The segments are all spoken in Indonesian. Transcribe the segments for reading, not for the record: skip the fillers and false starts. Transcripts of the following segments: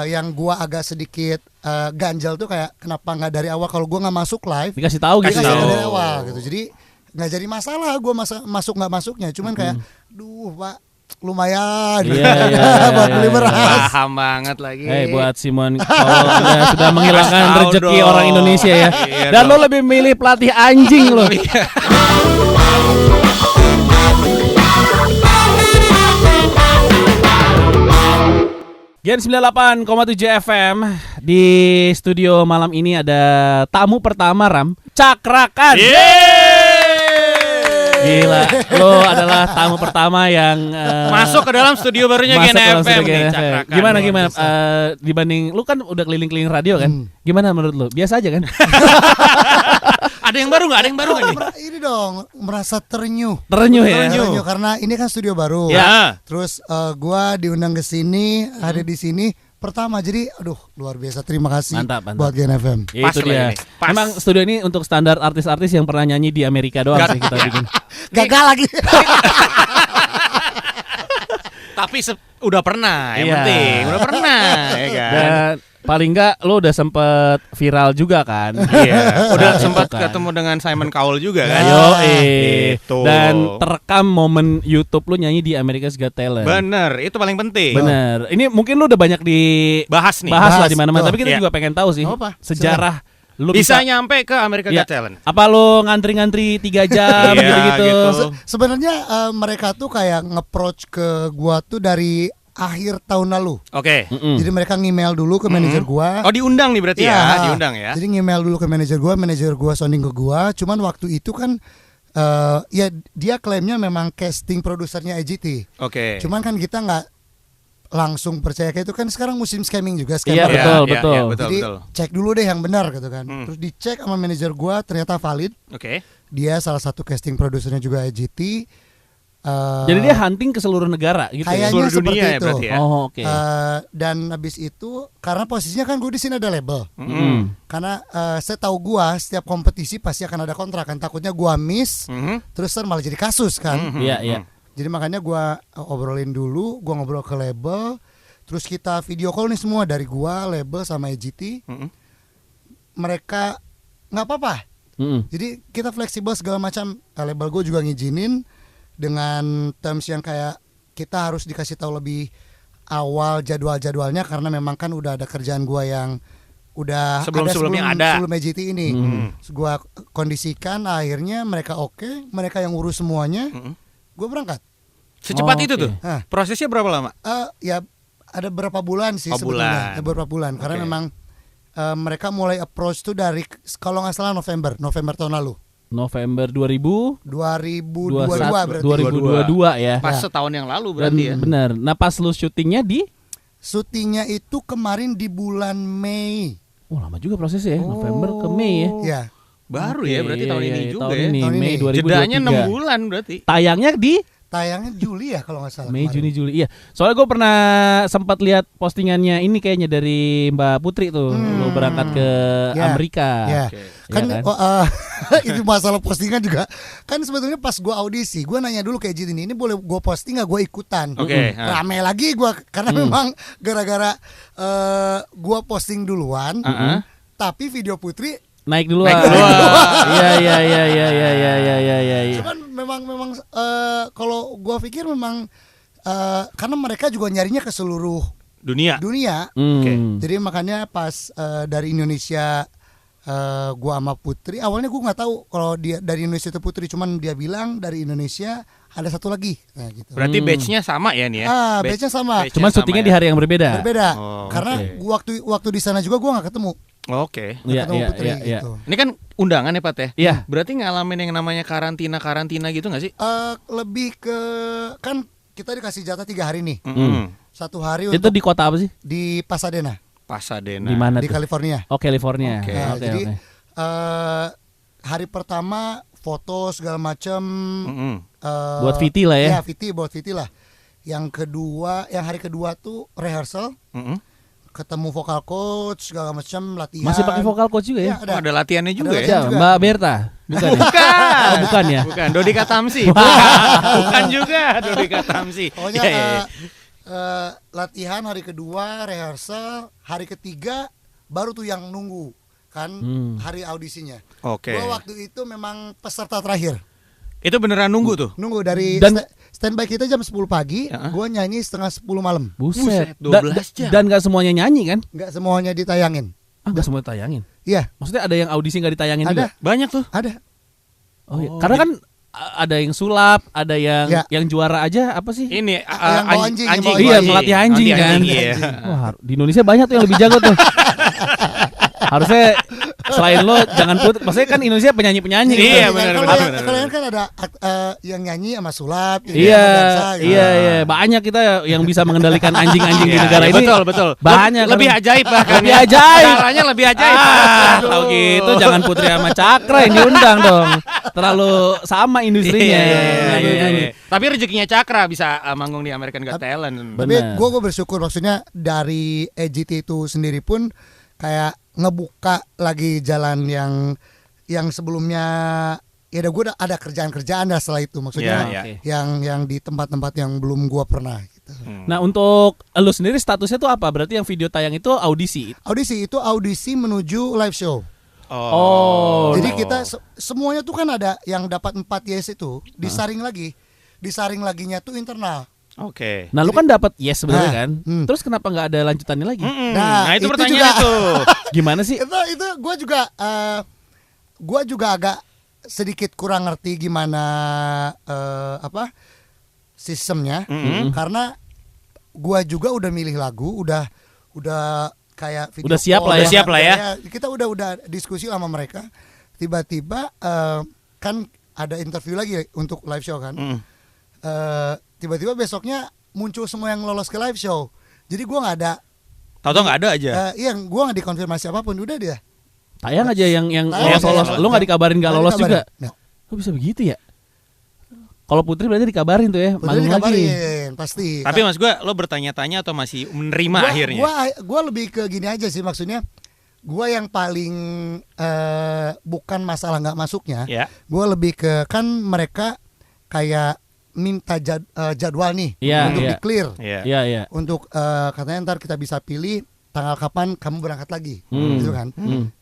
yang gua agak sedikit ganjel tuh kayak kenapa nggak dari awal, kalau gua nggak masuk live Dikasih tahu gitu. dikasih tahu dari awal gitu. Jadi nggak jadi masalah gua masuk nggak masuknya, cuman kayak Pak lumayan buat beli beras. Paham banget lagi. Buat Simon kalau sudah menghilangkan rezeki orang Indonesia ya. Iya Dan lo lebih milih pelatih anjing lo. Gen 98,7 FM. Di studio malam ini ada tamu pertama, Ram. Cakrakan. Gila, lo adalah tamu pertama yang masuk ke dalam studio barunya Gen FM nih, Cakrakan. Gimana dibanding lu kan udah keliling-keliling radio kan? Gimana menurut lu? Biasa aja kan? Ada yang baru nggak? Ada yang baru nggak nih? Ini dong merasa terenyuh ya. Terenyuh karena ini kan studio baru. Ya. Terus gua diundang ke sini, ada di sini pertama, jadi aduh luar biasa, terima kasih mantap. buat Gen FM. Itu dia. Emang studio ini untuk standar artis-artis yang pernah nyanyi di Amerika doang sih kita bikin. Gagal lagi. Tapi udah pernah, yang penting udah pernah, ya kan. Dan paling enggak lo udah sempet viral juga kan? Iya. Udah sempat kan. ketemu dengan Simon Cowell juga kan? Gitu. Dan terekam momen YouTube lo nyanyi di America's Got Talent. Bener, itu paling penting. Bener. Ini mungkin lo udah banyak bahas lah di mana-mana. Tapi kita Iya. juga pengen tahu sih sejarah. Lu bisa nyampe ke America Got Talent. Apa lo ngantri-ngantri 3 jam gitu-gitu? Sebenarnya mereka tuh kayak nge-approach ke gua tuh dari akhir tahun lalu. Oke. Jadi mereka ngemail dulu ke manajer gua. Oh, diundang nih berarti ya? Diundang ya. Jadi ngemail dulu ke manajer gua sounding ke gua. Cuman waktu itu kan ya dia klaimnya memang casting produsernya EGT. Oke. Cuman kan kita nggak langsung percaya, kayak itu kan sekarang musim scamming juga, Iya, betul. Jadi cek dulu deh yang benar gitu kan. Terus dicek sama manajer gua, ternyata valid. Oke. Dia salah satu casting produsernya juga EGT. Jadi dia hunting ke seluruh negara gitu. Kayaknya seluruh seperti dunia ya itu. berarti ya. Oh, oke. Dan habis itu karena posisinya kan gue di sini ada label. Karena saya tahu gue setiap kompetisi pasti akan ada kontrak kan. Takutnya gue miss, terus malah jadi kasus kan. Iya. Jadi makanya gue obrolin dulu, gue ngobrol ke label, terus kita video call nih semua dari gue, label sama EGT. Mereka nggak apa-apa. Jadi kita fleksibel segala macam. Label gue juga ngizinin dengan terms yang kayak kita harus dikasih tahu lebih awal jadwalnya, karena memang kan udah ada kerjaan gua yang udah sebelum EGT ini. Gua kondisikan, akhirnya mereka oke, mereka yang urus semuanya. Gua berangkat. Secepat itu tuh. Prosesnya berapa lama? Ya ada berapa bulan sih sebetulnya. Beberapa bulan karena memang mereka mulai approach tuh dari kalau nggak salah November tahun lalu. November 2022 berarti. 2022 ya. Pas setahun yang lalu berarti ya. Bener. Nah pas lu syutingnya syutingnya itu kemarin di bulan Mei. Oh lama juga prosesnya ya. November ke Mei ya. Ya. Baru ya berarti tahun ini juga tahun ya. ini, Mei 2023. Jedanya 6 bulan berarti. Tayangnya Juli ya kalau nggak salah. Mei, Juni, Juli. Iya. Soalnya gue pernah sempat lihat postingannya ini kayaknya dari Mbak Putri tuh. Lo berangkat ke Amerika. Ya. Okay. Kan, ya, kan? Itu masalah postingan juga. Kan sebetulnya pas gue audisi, gue nanya dulu ke EGT ini boleh gue posting nggak, gue ikutan. Rame lagi gue karena memang gara-gara gue posting duluan. Tapi video Putri naik duluan. Iya. Cuman memang kalau gue pikir memang karena mereka juga nyarinya ke seluruh dunia. Jadi makanya pas dari Indonesia gue sama Putri, awalnya gue nggak tahu kalau dia dari Indonesia itu Putri, cuman dia bilang dari Indonesia ada satu lagi. Nah, gitu. Berarti batch-nya sama ya nih ya? Batch-nya sama. Cuman syutingnya di hari yang berbeda. Karena waktu di sana juga gue nggak ketemu. Oke. Iya. Gitu. Ini kan undangan ya Pat ya? Iya. Berarti ngalamin yang namanya karantina gitu nggak sih? Lebih ke kan kita dikasih jatah 3 hari nih. 1 hari itu di kota apa sih? Di Pasadena. Di mana? Di California. Oh, California. Jadi hari pertama foto segala macam. Buat VT lah ya. Ya, buat VT lah. Yang hari kedua tuh rehearsal. Ketemu vokal coach segala macam, latihan. Masih pakai vokal coach juga ya? Ada latihannya juga ya. Mbak Berta. Bukan. Bukan ya? Bukan Dodika Tamsi. Bukan juga Dodika Tamsi. Pokoknya latihan hari kedua, rehearsal, hari ketiga baru tuh yang nunggu kan hari audisinya. Oke. Gua waktu itu memang peserta terakhir. Itu beneran nunggu tuh? Nunggu dari standby kita jam 10 pagi, gua nyanyi setengah 10 malam. Buset, 12 jam. Dan gak semuanya nyanyi kan? Nggak semuanya ditayangin. Gak semuanya tayangin. Iya, Maksudnya ada yang audisi gak ditayangin ada, juga? Banyak tuh. ada. Oh, iya. Karena kan ada yang sulap, ada yang juara aja apa sih? Ini Yang bawa anjing, yang bawa Iya, anjing. melatih anjing kan. Iya. Wah, di Indonesia banyak tuh yang lebih jago tuh. Harusnya selain lo jangan putih. Maksudnya kan Indonesia penyanyi-penyanyi gitu. Iya, benar. Kalian kan ada yang nyanyi sama sulap, yang Iya, sama dansa, gitu. iya. Banyak kita yang bisa mengendalikan anjing-anjing di negara ini. Betul. Banyak. Lebih kan. ajaib bahkan. Lebih ajaib. Caranya lebih ajaib. Tahu gitu, jangan Putri sama Cakra yang diundang dong. Terlalu sama industrinya. Iya. Tapi rezekinya Cakra bisa manggung di American Got Talent. Tapi gue bersyukur maksudnya dari EGT itu sendiri pun kayak ngebuka lagi jalan yang sebelumnya ya gue udah ada kerjaan-kerjaan dah setelah itu maksudnya yang di tempat-tempat yang belum gue pernah gitu. Nah untuk lu sendiri statusnya tuh apa? Berarti yang video tayang itu audisi? Audisi menuju live show. Oh. Jadi kita semuanya tuh kan ada yang dapat 4 yes itu disaring laginya tuh internal. Oke. Nah lu kan dapat yes sebenarnya kan. Terus Terus kenapa nggak ada lanjutannya lagi? Nah, itu pertanyaan tuh. Gimana sih? Itu gue juga agak sedikit kurang ngerti gimana sistemnya karena gue juga udah milih lagu udah kayak video Udah siap call, lah ya. Udah siap lah ya. Kita udah diskusi sama mereka. Tiba-tiba kan ada interview lagi untuk live show kan. Tiba-tiba besoknya muncul semua yang lolos ke live show. Jadi gue nggak ada. Tahu-tahu nggak ada aja. Iya, gue nggak dikonfirmasi apapun. Udah dia. Tayang aja yang lolos. Lu nggak dikabarin nggak lolos juga? Kok bisa begitu ya? Kalau Putri berarti dikabarin tuh ya, manggung lagi. Pasti. Tapi mas gue, lo bertanya-tanya atau masih menerima akhirnya? Gue lebih ke gini aja sih maksudnya. Gue yang paling bukan masalah nggak masuknya. Ya. Gue lebih ke kan mereka kayak minta jadwal nih untuk di clear. Iya. Untuk katanya ntar kita bisa pilih tanggal kapan kamu berangkat lagi, gitu kan?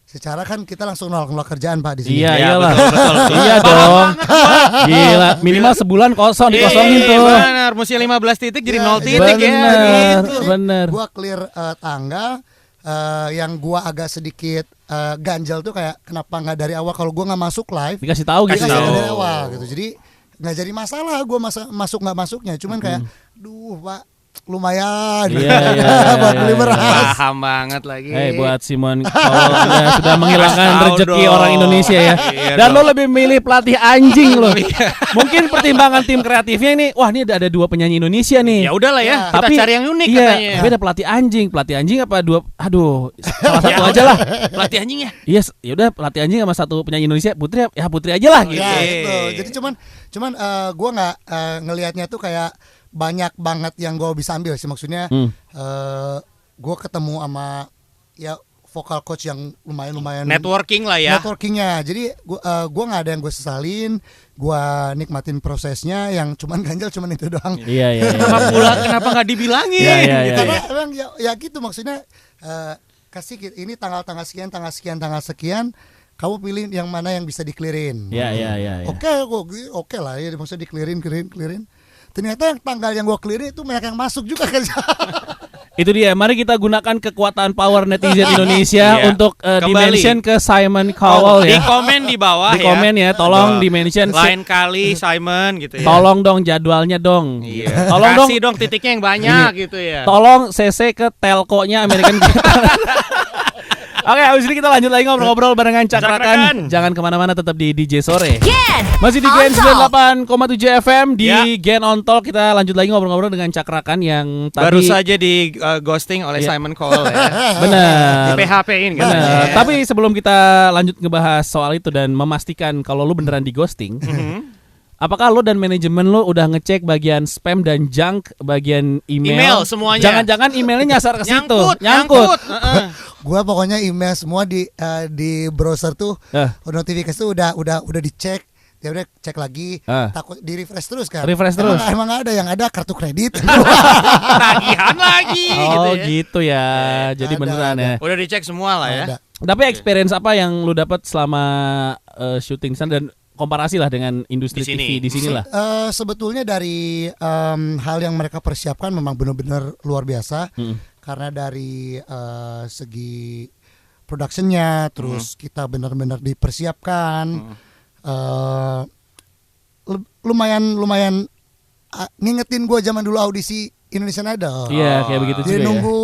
Secara kan kita langsung nolak kerjaan Pak di sini. Iya, iyalah. Betul. Iya dong. Gila, minimal sebulan kosong dikosongin tuh. Benar, mesti 15 titik jadi 0 titik bener, gitu. Bener. Gua clear tanggal yang gua agak sedikit ganjel tuh kayak kenapa nggak dari awal kalau gua nggak masuk live Dikasih tahu gitu. dikasih tahu dari awal gitu. Jadi nggak jadi masalah gua masuk nggak masuknya, cuman kayak duh Pak lumayan buat beli beras. Paham banget lagi. Buat Simon kalau Anda sudah menghilangkan rezeki orang Indonesia ya. Iya Dan dong. lo lebih milih pelatih anjing lo. Mungkin pertimbangan tim kreatifnya ini, wah ini ada 2 penyanyi Indonesia nih. Ya udahlah ya, kita Tapi cari yang unik iya, katanya. tapi ada pelatih anjing apa 2? Aduh, salah satu aja lah. Pelatih anjingnya. Yes, ya udah pelatih anjing sama 1 penyanyi Indonesia, Putri ya Putri aja lah gitu. Ya gitu. Jadi cuman gua nggak ngelihatnya tuh kayak banyak banget yang gue bisa ambil sih maksudnya. Gue ketemu sama ya vokal coach yang lumayan Networking lah ya. Networkingnya. Jadi gue nggak ada yang gue sesalin. Gue nikmatin prosesnya. Yang cuman ganjel cuman itu doang. Iya. Kenapa nggak dibilangin? Iya. Karena emang ya gitu maksudnya. Kasih ini tanggal sekian. Kamu pilih yang mana yang bisa diklirin. Iya. Oke lah ya maksudnya diklirin. Ternyata yang tanggal yang gue clearin itu banyak yang masuk juga kan. Itu dia, mari kita gunakan kekuatan power netizen Indonesia untuk di-mention ke Simon Cowell ya. Di komen di bawah di komen ya, tolong di-mention. Lain kali Simon gitu ya. Tolong dong jadwalnya dong. Iya. Tolong kasih dong titiknya yang banyak gitu ya. Tolong CC ke telkonya American Oke, abis ini kita lanjut lagi ngobrol-ngobrol barengan Cakrakan. Jangan kemana-mana, tetap di DJ Sore. Masih di Gen 98,7 FM di Gen On Talk. Kita lanjut lagi ngobrol-ngobrol dengan Cakrakan yang tadi baru saja di ghosting oleh Simon Cowell ya. Benar. Di PHP-in kan. Benar. Tapi sebelum kita lanjut ngebahas soal itu dan memastikan kalau lu beneran di ghosting, apakah lo dan manajemen lo udah ngecek bagian spam dan junk bagian email semuanya? Jangan-jangan emailnya nyasar ke situ. Nyangkut. Gua pokoknya email semua di browser tuh notifikasi tuh udah dicek. ya udah cek lagi, takut di refresh terus kan. Refresh terus. Emang ada yang ada kartu kredit. Tagihan lagi Oh gitu ya. gitu ya. Jadi Ada, beneran ada. ya. Udah dicek semua lah ya. Ada. Tapi experience apa yang lu dapat selama syuting sana dan komparasi lah dengan industri Di sini. TV di sini lah. Sebetulnya dari hal yang mereka persiapkan memang benar-benar luar biasa. Karena dari segi productionnya, terus kita benar-benar dipersiapkan. Lumayan ngingetin gue zaman dulu audisi Indonesian Idol. Iya, kayak begitu Jadi juga nunggu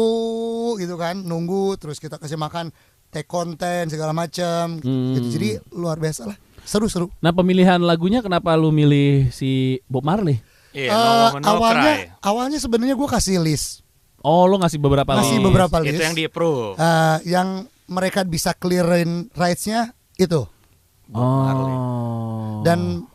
gitu kan, nunggu terus kita kasih makan, take konten segala macam gitu. Jadi luar biasa lah. Seru-seru. Nah, pemilihan lagunya kenapa lu milih si Bob Marley? Iya, No Woman No Cry. Awalnya sebenarnya gue kasih list. Oh, lu ngasih beberapa Ngasih list. beberapa list. Itu yang di approve. Yang mereka bisa clearin rights-nya itu. Oh. Dan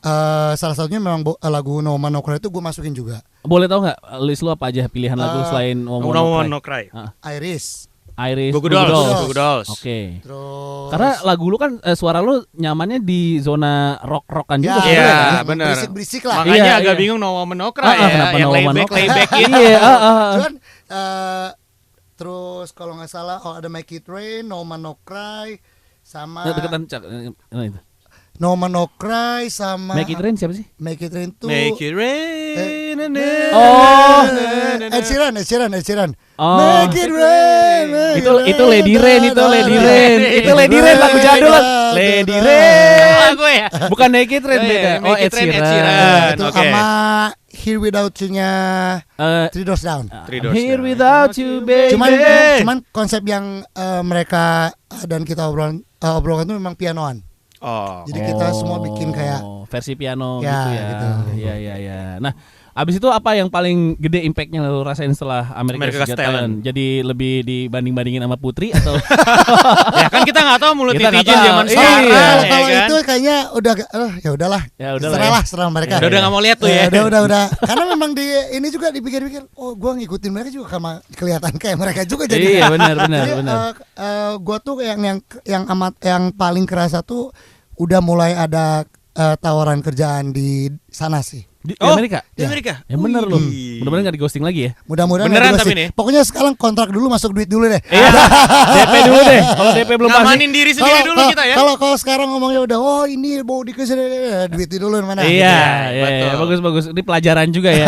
salah satunya memang lagu No Woman No Cry itu gue masukin juga. Boleh tahu nggak list lu apa aja pilihan lagu selain No Woman No Cry. Iris. Iris, Goo Goo Dolls. Oke. Terus Karena lagu lu kan suara lu nyamannya di zona rock-rockan juga Ya, sebenarnya Iya, kan? benar. berisik-berisik lah. Makanya Iya, agak iya. bingung No Woman No Cry ya. Kenapa Yang No Woman No Cry? layback gitu. Iya, Cuman terus kalau nggak salah ada Make It Rain, No Woman No Cry, sama Deketan Cak. Itu. No Woman No Cry sama Make It Rain siapa sih? Make It Rain tuh Make It Rain. Oh. Ed Sheeran. Oh. Make It Rain. Make Itu it Lady Rain, itu Lady Rain. Itu Lady Rain lagu jadul. Lady Rain. Lagu ya. Bukan Make It Rain Oh, iya, beda. Make Oh, It Ed Rain, Ed Sheeran. Sheeran. Itu Oke. sama Here Without You-nya Three Doors Down. Three Doors Here Down. without you, baby. Cuman konsep yang mereka dan kita obrolkan itu memang pianoan. Oh. Jadi kita semua bikin kayak versi piano Ya, gitu ya. gitu. Iya. Nah, abis itu apa yang paling gede impactnya lo rasain setelah America's Got Talent? Jadi lebih dibanding-bandingin sama Putri atau? Ya kan kita nggak tahu mulut Kita nggak netizen tahu. zaman Iya. sekarang. Kalau ya kan? itu kayaknya udah ya udahlah. Ya udahlah Serah mereka. Udah nggak mau lihat tuh ya. Udah. Karena memang ini juga dipikir-pikir, oh gua ngikutin mereka juga karena kelihatan kayak mereka juga jadi. Iya, benar. Gua tuh yang paling kerasa tuh udah mulai ada tawaran kerjaan di sana sih. Di Amerika? Di Amerika. Ya bener loh. Wih. Mudah-mudahan gak di ghosting lagi ya. Mudah-mudahan Beneran nggak tapi dikasih. nih. Pokoknya sekarang kontrak dulu, masuk duit dulu deh. Iya. DP dulu deh. Kalau DP belum pasti. Ngamanin diri sendiri dulu kita ya. Kalau sekarang ngomongnya udah, oh ini mau dikasih duit dulu mana? Iya, bagus. Ini pelajaran juga ya.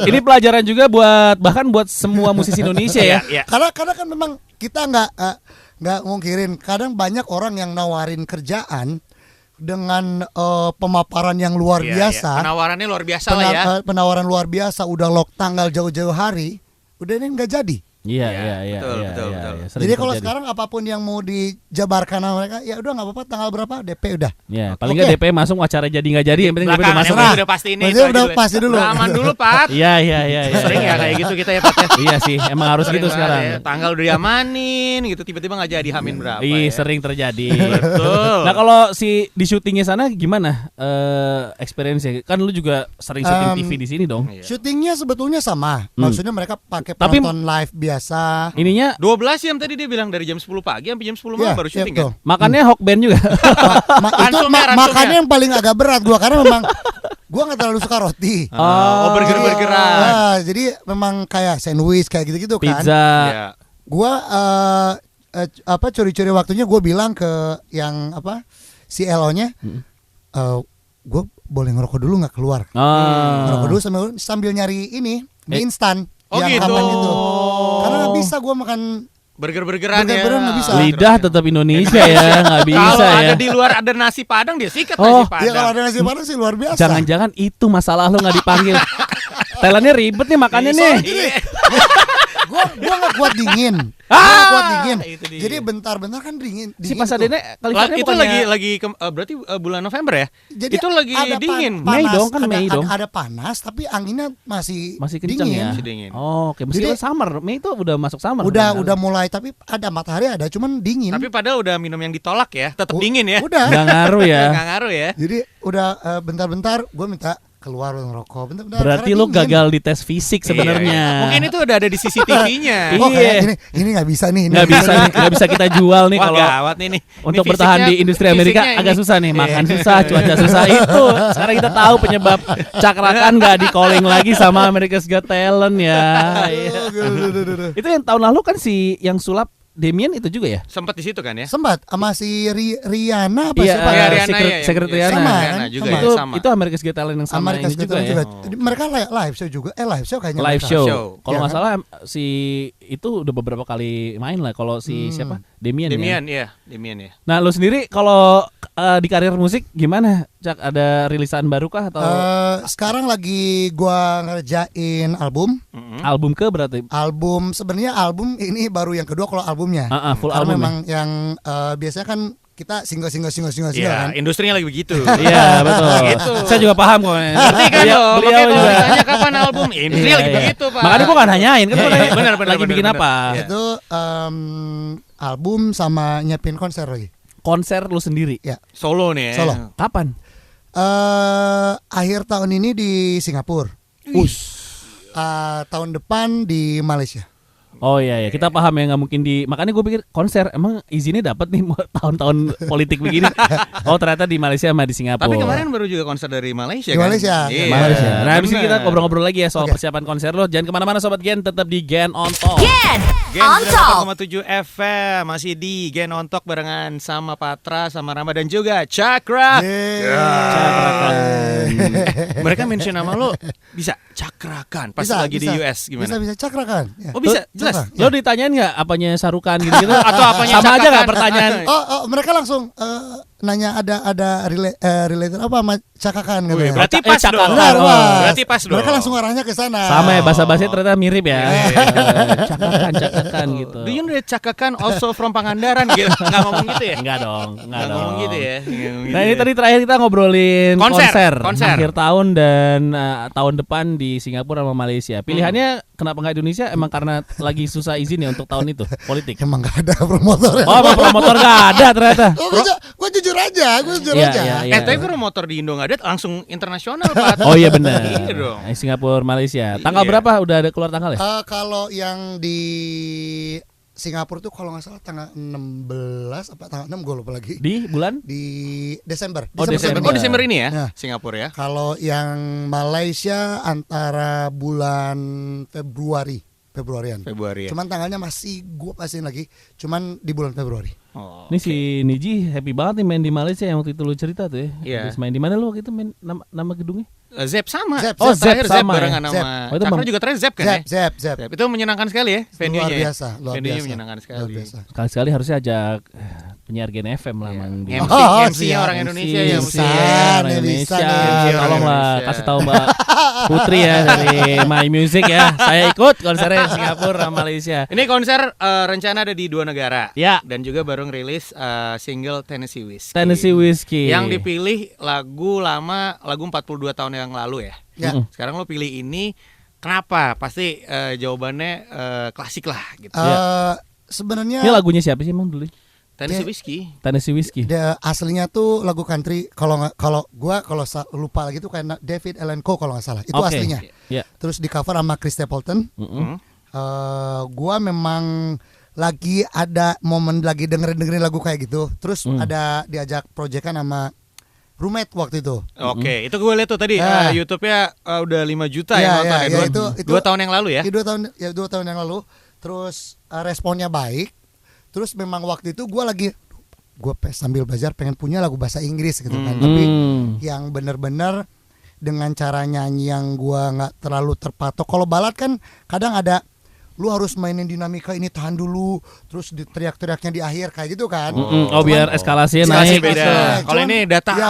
ini pelajaran juga bahkan buat semua musisi Indonesia ya. Iya. Karena kan memang kita nggak mungkirin. Kadang banyak orang yang nawarin kerjaan dengan pemaparan yang luar Iya, biasa. iya. Penawarannya luar biasa lah ya. Penawaran luar biasa, udah lock tanggal jauh-jauh hari, udah ini nggak jadi. Iya. Betul. Sering Jadi kalau terjadi. sekarang apapun yang mau dijabarkan sama mereka, ya udah nggak apa-apa, tanggal berapa DP udah. Ya, paling Oke. nggak DP masuk acara jadi nggak jadi, yang penting DP udah Belakangan masuk. yang udah pasti ini. Berarti itu udah aja pasti dulu. Udah aman dulu, Pat. Iya. Sering ya kayak gitu kita ya, Pat. Iya sih, emang harus gitu Sering sekarang. banget ya. Tanggal udah diamanin gitu, tiba-tiba nggak jadi hamin berapa Iya, ya. sering terjadi. Betul. Nah, kalau di syutingnya sana gimana experience-nya? Kan lu juga sering syuting TV di sini dong. Iya. Syutingnya sebetulnya sama. Maksudnya mereka pakai Tapi- penonton live biasa. Ininya 12 jam tadi dia bilang dari jam 10 pagi sampai jam 10 malam baru syuting kan. betul. makannya hok band juga. Ransumnya. Makannya yang paling agak berat gua karena memang gua nggak terlalu suka roti. Oh, burger-burgeran. Jadi memang kayak sandwich kayak gitu-gitu kan. Pizza. Iya. Gua curi-curi waktunya gua bilang ke yang si LO-nya, gua boleh ngerokok dulu nggak keluar? Ngerokok dulu sambil nyari ini mie instan Oh yang gitu. aman itu. Karena nggak bisa gua makan Burger-burgeran ya. Burger-burgeran nggak bisa. Lidah tetap Indonesia ya, nggak bisa Kalau ya. ada di luar ada nasi Padang dia sikat Oh, nasi Padang. ya kalau ada nasi padang sih luar biasa. Jangan-jangan itu masalah lo nggak dipanggil. Thailandnya ribet nih makannya nih. Gua nggak kuat dingin. Itu dia. Jadi bentar-bentar kan dingin. Si tuh. Pasadena California Itu lagi berarti bulan November ya? Jadi itu lagi ada dingin. Mei dong, kan ada, Mei dong. Ada panas tapi anginnya masih kenceng dingin. ya. Masih dingin. Oh, oke, meskipun Jadi- summer, Mei itu udah masuk summer. Udah mulai tapi ada matahari ada cuman dingin. Tapi padahal udah minum yang ditolak ya, tetap dingin ya. Udah. nggak ngaruh ya. Nggak ngaruh ya. Jadi udah bentar-bentar gue minta keluar ngerokok. Bentar, Berarti lu gagal di tes fisik sebenarnya. Mungkin itu udah ada di CCTV-nya. Oh kayak ini nggak bisa nih. Nggak bisa kita jual nih. Wah, kalau gawat nih. untuk bertahan di industri Amerika agak susah nih. Makan susah, cuaca susah itu. Sekarang kita tahu penyebab cakrakan nggak di calling lagi sama America's Got Talent ya. Itu yang tahun lalu kan si yang sulap Damien itu juga ya? Sempat di situ kan ya? Sempat sama si Rihanna apa Iya, siapa? Secret Rihanna. Sama kan? juga Sama. ya, sama. Itu America's Got Talent yang sama America's ini Got juga Talent ya. juga. Mereka live show juga. Live show kayaknya. Live mereka. show. Kalau Iya nggak kan? salah si itu udah beberapa kali main lah. Kalau si siapa? Damien ya. Demian ya. Nah, lu sendiri kalau di karir musik gimana? Cak, ada rilisan baru kah atau Sekarang lagi gua ngerjain album. album ke berarti? Album sebenarnya album ini baru yang kedua kalau albumnya. Full Karena album. memang yang biasanya kan kita single Iya, kan. industrinya lagi begitu. Iya, betul. Gitu. Saya juga paham kok. Ngerti kan lo? Beliau Makanya kalau juga. ditanya kapan album, industrinya lagi begitu, Pak. Makanya gua nggak nanyain kan gua nanya, Benar, lagi bikin benar. apa? Iya. Itu album sama nyiapin konser lagi. Konser lu sendiri. Ya. Solo nih ya. Solo. Kapan? Akhir tahun ini di Singapura. Tahun depan di Malaysia. Oh iya, kita paham ya, nggak mungkin makanya gue pikir konser emang izinnya dapat nih tahun-tahun politik begini. Oh ternyata di Malaysia sama di Singapura. Tapi kemarin baru juga konser dari Malaysia Di kan? Malaysia. Iya. Malaysia. Nah habis ini kita Benar. ngobrol-ngobrol lagi ya soal Oke. persiapan konser lo. Jangan kemana-mana sobat Gen, tetap di Gen on Top. Gen Gen on top. 8,7 FM masih di Gen on Talk barengan sama Patra, sama Rama dan juga Cakra. Cakrakan. Mereka mention nama lo bisa Cakrakan pas lagi di US gimana? Bisa cakrakan. Ya. Oh bisa, jelas. Cakra. Lo ditanyain nggak apanya Sarukan gitu-gitu? Atau apanya sama aja Cakakan? nggak pertanyaan? Oh, mereka langsung nanya ada related apa sama cakakan Wih, katanya. berarti pas Cakakan. dong. Benar, wah. Berarti pas dong. Mereka langsung arahnya ke sana. Sama ya, bahasa-bahasanya ternyata mirip ya. Cakakan gitu. Do you know that Cakakan also from Pangandaran gitu? Nggak ngomong gitu ya? Enggak dong, enggak Nggak dong. ngomong gitu ya? Nggak ngomong Nah gitu ini ya. tadi terakhir kita ngobrolin Konser. akhir tahun dan tahun depan di Singapura sama Malaysia. Pilihannya kenapa nggak Indonesia? Emang karena lagi susah izin ya untuk tahun itu politik. Emang gak ada promotor. Oh, emang promotor nggak ada ternyata. Gue jujur aja, Iya, iya, iya. Tapi promotor di Indo nggak ada langsung internasional Pak. Oh iya benar. Iya dong. Singapura, Malaysia. Tanggal Iya. berapa? Udah ada keluar tanggal ya? Kalau yang di Singapura tuh kalau nggak salah tanggal 16 apa tanggal 6 gue lupa lagi. Di bulan? Di Desember. Oh, Desember. Oh Desember ini ya? Nah. Singapura ya? Kalau yang Malaysia antara bulan Februarian. Februari ya. Cuman tanggalnya masih gue pastiin lagi. Cuman di bulan Februari. Oh. Ini si Niji happy banget nih main di Malaysia yang waktu itu lu cerita tuh ya. Iya. Habis main di mana lu waktu itu main nama gedungnya? Zep sama. Zep, Oh, Terakhir Zep sama barengan ya? sama. Oh, itu Cakra Bang- juga terakhir Zep kan ya? Zep. Zep. Itu menyenangkan sekali ya venue-nya. Luar ya? biasa, luar Venue-nya biasa. menyenangkan Luar sekali. biasa. Sekali-sekali harusnya ajak penyiar Gen FM lah Mang di. MC, Oh, MC-nya siap. orang Indonesia ya. MC, MC. orang nih, Indonesia. bisa nih. Tolonglah Indonesia. kasih tahu Mbak Putri ya dari My Music ya. Saya ikut konsernya di Singapura sama Malaysia. Ini konser rencana ada di 2 negara. Ya. Dan juga baru ngerilis single Tennessee Whiskey. Tennessee Whiskey. Yang dipilih lagu lama, lagu 42 tahun yang lalu ya. Ya. Sekarang lo pilih ini, kenapa? Pasti jawabannya klasik lah gitu. Sebenarnya Ini lagunya siapa sih Mang dulu? Tennessee dia- Whiskey. Tennessee Whiskey. dia aslinya tuh lagu country kalau lupa lagi tuh kayak David Allan Coe kalau nggak salah itu Oke. aslinya. Ya. Terus di cover sama Chris Stapleton. Gua memang lagi ada momen lagi dengerin lagu kayak gitu. Terus ada diajak proyekan sama roommate waktu itu. Oke, itu gue lihat tuh tadi Ah. YouTube-nya udah 5 juta Iya, yang nonton iya, ya. iya, Dua, itu- 2 tahun yang lalu ya. 2 tahun yang lalu. Terus responnya baik. Terus memang waktu itu gue sambil belajar pengen punya lagu bahasa Inggris gitu kan. Tapi yang bener-bener dengan cara nyanyi yang gue nggak terlalu terpatok. Kalau balad kan kadang ada lu harus mainin dinamika ini tahan dulu, terus teriak-teriaknya di akhir kayak gitu kan. Oh biar eskalasinya Eskalasi naik. beda. gitu. Kalau ini data. Ya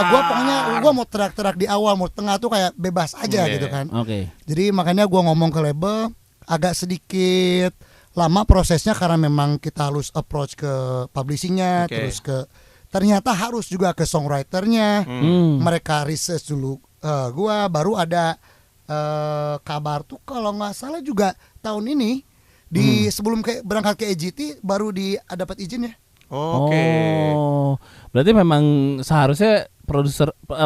gue mau teriak-teriak di awal, mau tengah tuh kayak bebas aja Iya. gitu kan. Oke. Jadi makanya gue ngomong ke label agak sedikit lama prosesnya karena memang kita harus approach ke publishingnya, Oke. terus ternyata harus juga ke songwriternya. Mereka research dulu. Gua baru ada kabar tuh kalau nggak salah juga tahun ini sebelum berangkat ke EGT baru dapat izin ya. Oke. Oh, berarti memang seharusnya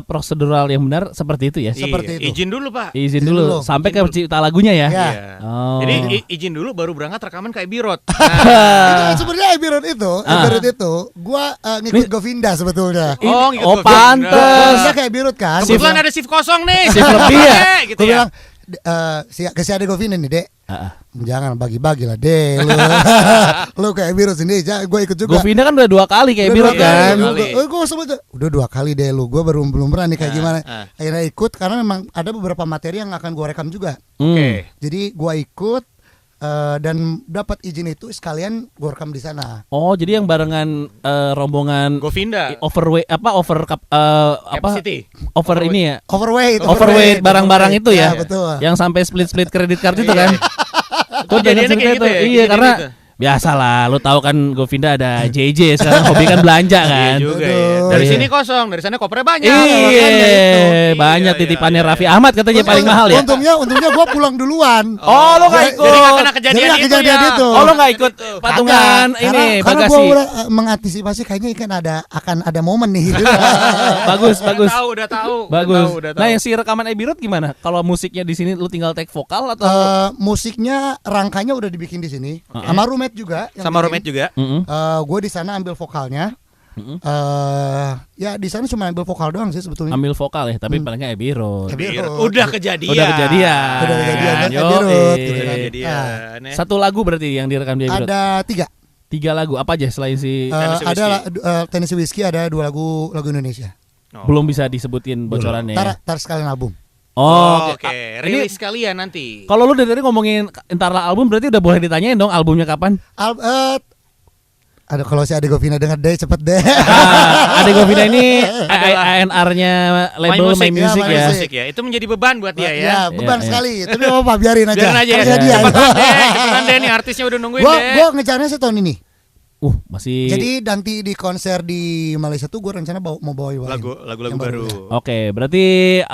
prosedural yang benar seperti itu ya. Seperti itu. Izin dulu Pak. Izin dulu sampai ke pencipta lagunya ya. Iya. Oh. Jadi izin dulu baru berangkat rekaman kayak Birot. Itu sebenarnya Ebirot itu gua ngikut Govinda sebetulnya. Oh pantes. Govinda kayak Ebirot kan. Kebetulan ada shift kosong nih. Shift lebih ya. Gitu Gue ya. bilang si ada Govinda nih Dek. Jangan bagi-bagi lah Dek. Lu kayak Ebirot sendiri, gue ikut juga. Govinda kan udah 2 kali kayak Ebirot kan. Gue sebut udah 2 kali deh lu. Gue belum pernah nih kayak gimana. Akhirnya ikut karena memang ada beberapa materi yang akan gue rekam juga. Oke. Jadi gue ikut dan dapat izin itu sekalian gue rekam di sana. Oh, jadi yang barengan rombongan Govinda. Capacity. Over ini ya. Overweight barang-barang itu ya. Betul. Yang sampai split kredit card itu kan. Tuh Kejadiannya cerita kayak itu. gitu ya, Iya, karena gitu. biasalah, lu tahu kan Govinda ada JJ sekarang hobi kan belanja kan. Iya juga ya. Betul. Dari Iya. sini kosong, dari sana kopernya banyak. Iya, banyak Iya, titipannya iya, Raffi Ahmad katanya paling mahal ya. Untungnya gue pulang duluan. Oh, lo nggak ikut. Jadi nggak kena kejadian, Jadi nggak itu kejadian ya. itu. Oh, lo nggak ikut patungan ini Karena bagasi. gue udah mengantisipasi kayaknya kan akan ada momen nih. Bagus. Udah tahu. Bagus. Udah tahu. Nah, yang si rekaman Ebirot gimana? Kalau musiknya di sini lu tinggal take vokal atau Musiknya rangkanya udah dibikin di sini. Sama roommate juga. sama roommate juga. Gue di sana ambil vokalnya. Ya di sana cuma ambil vokal doang sih sebetulnya. ambil vokal ya, tapi paling nggak Ebirot. Udah kejadian. Udah kejadian. Udah kejadian kan, Yo, Ebirot, gitu kan. Kejadian. Satu lagu berarti yang direkam di Ebirot. Ada 3. 3 lagu apa aja selain si Tennessee Ada Whiskey. Tennessee Whiskey, ada 2 lagu Indonesia. Oh. belum bisa disebutin bocorannya. Ya? Tar sekalian album. Oh, Oke. Rilis kalian nanti. Kalau lu dari tadi ngomongin entar album berarti udah boleh ditanyain dong albumnya kapan? Ada kalau si Ade Govina denger deh cepet deh. Ade Govina ini ANR-nya label My Music My ya. Music. Itu menjadi beban buat dia ya. Ya beban Iya. sekali. Tapi apa biarin aja. Biarin aja ya. Karena dia. Cepetan deh nih artisnya udah nungguin deh. Gua ngejarnya sih tahun ini. Masih. Jadi nanti di konser di Malaysia tuh gue rencana mau bawa lagu-lagu baru. Oke, berarti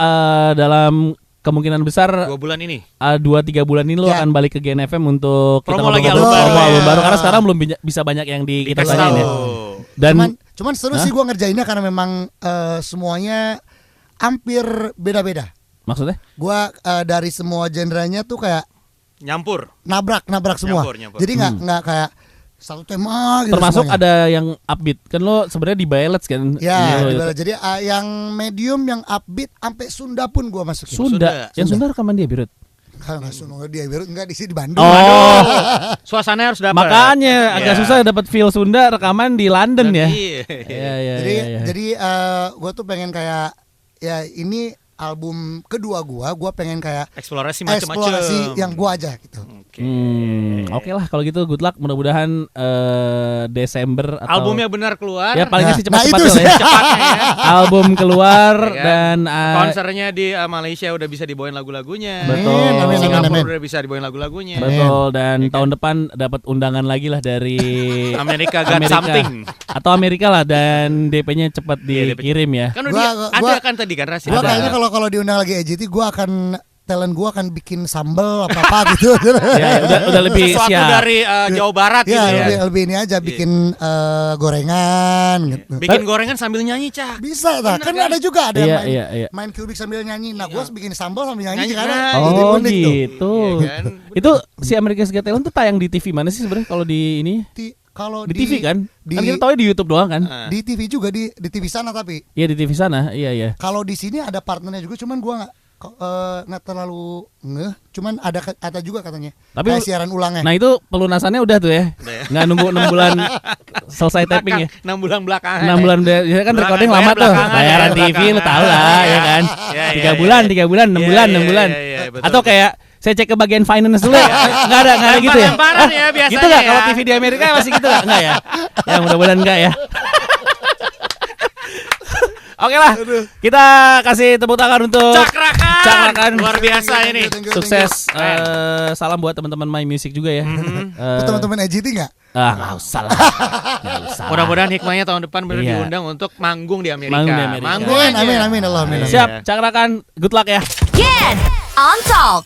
dalam kemungkinan besar 2 bulan ini. 2-3 bulan ini lo Ya. akan balik ke GNFM untuk kita Promo lagi ngobrol-ngobrol album baru promo ya. album baru karena sekarang belum bisa banyak yang kita Dikasih tanyain ya. tahu. Dan Cuman seru sih gue ngerjainnya karena memang semuanya hampir beda-beda. maksudnya? Gue dari semua genrenya tuh kayak Nyampur. nabrak semua. Nyampur. Jadi nggak kayak satu tema gitu. Termasuk semuanya. ada yang upbeat. Kan lo sebenarnya di ballads kan? Ya, Iya, jadi yang medium, yang upbeat, sampai Sunda pun gue masukin. Sunda. Yang Sunda rekaman dia Birut. Nggak Sunda dia enggak di sini di Bandung. Oh, Suasananya harus dapat. makanya agak Iya. susah dapat feel Sunda rekaman di London ya. Iya. Iya. Jadi gue tuh pengen kayak ya ini album kedua gue pengen kayak Eksplorasi macam-macam. eksplorasi yang gue aja gitu. Oke lah kalau gitu good luck, mudah-mudahan Desember atau Albumnya benar keluar. ya palingnya sih Nah, cepat-cepat itu lah ya. Cepatnya ya. Album keluar Ya kan? dan Konsernya di Malaysia udah bisa dibawain lagu-lagunya. Betul. Amin. Singapura udah bisa dibawain lagunya. betul dan tahun depan dapat undangan lagi lah dari Amerika Got Something. atau Amerika lah dan DP-nya cepat Iya, dikirim ya. Kan Gua- ada kan tadi kan Rasid. Gue kayaknya kalau diundang lagi EJT gue akan talent gue akan bikin sambel apa gitu. Ya, udah lebih sesuatu siap. dari Jawa Barat gitu Ya, ya. lebih ini aja bikin gorengan gitu. Bikin gorengan sambil nyanyi, Cak. Bisa lah, kan Bener, ada juga ada Iya, yang iya. main kubik sambil nyanyi. Nah, gue bikin sambal sambil nyanyi Nyanyi, karena nah, jadi Oh unik tuh. gitu. Iya kan? Itu si America's Got Talent tuh tayang di TV mana sih sebenarnya kalau di ini? Kalau Di TV kan? di, Kan kita tahu di YouTube doang kan? Ah. di TV juga di TV sana tapi Iya di TV sana, iya. kalau di sini ada partnernya juga, cuman gue nggak terlalu ngeh, cuman ada juga katanya. Tapi kayak siaran ulangnya. Nah itu pelunasannya udah tuh ya, Udah ya. nggak nunggu 6 bulan selesai tapping ya. 6 bulan belakangan. 6 bulan udah, ya kan Belakangan, recording bayar lama tuh, belakangan, bayaran bayar TV lu belakangan. tahu lah ya kan. Iya, 3 iya, bulan, iya. 3 bulan, 6 Iya, bulan, iya, 6 bulan. iya, betul. Atau kayak saya cek ke bagian finance dulu, nggak ada gitu ya. Lempar-lemparan ya biasanya Gitu nggak ya. kalau TV di Amerika masih gitu nggak ya? Ya mudah-mudahan nggak ya. Oke lah, kita kasih tepuk tangan untuk Cakrakan. Luar biasa ini. Thank you. sukses. Salam buat teman-teman My Music juga ya. Lu teman-teman EJT nggak? Nggak usah lah. Mudah-mudahan hikmahnya tahun depan benar Iya. diundang untuk manggung di Amerika. Manggung di Amerika. Manggung Amin, aja. amin, Allah, amin. Siap, cakrakan. Good luck ya. Get on Talk.